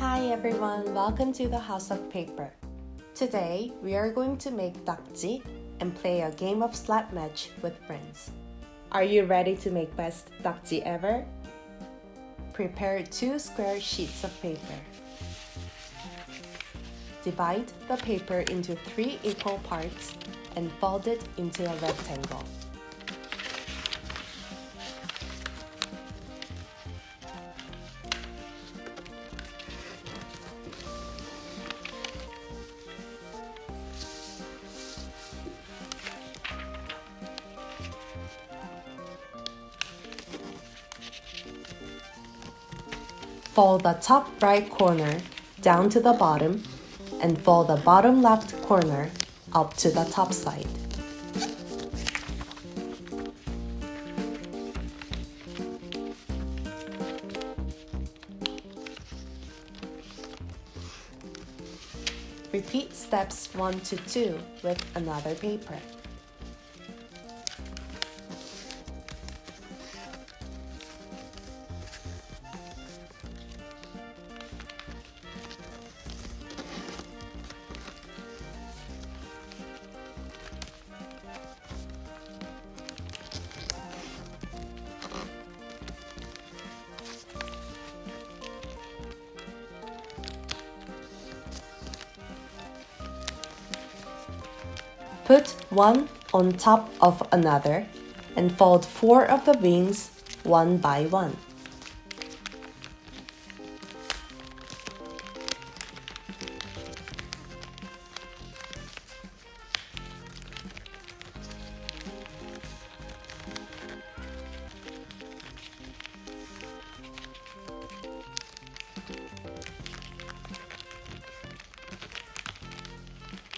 Hi everyone, welcome to the House of Paper. Today we are going to make 딱지 and play a game of slap match with friends. Are you ready to make best 딱지 ever? Prepare 2 square sheets of paper. Divide the paper into 3 equal parts and fold it into a rectangle. Fold the top right corner down to the bottom and fold the bottom left corner up to the top side. Repeat steps 1 to 2 with another paper. Put one on top of another and fold 4 of the wings one by one.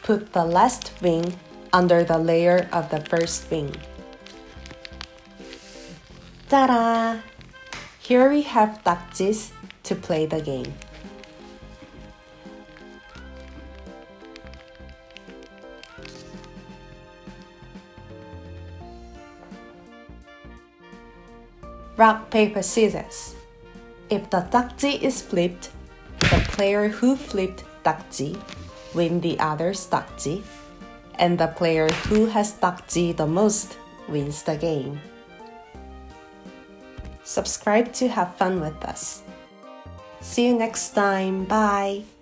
Put the last wing under the layer of the first wing. Ta-da! Here we have 딱지s to play the game. Rock, paper, scissors. If the 딱지 is flipped, the player who flipped 딱지 win the other's 딱지, and the player who has 딱지 the most wins the game. Subscribe to have fun with us. See you next time. Bye!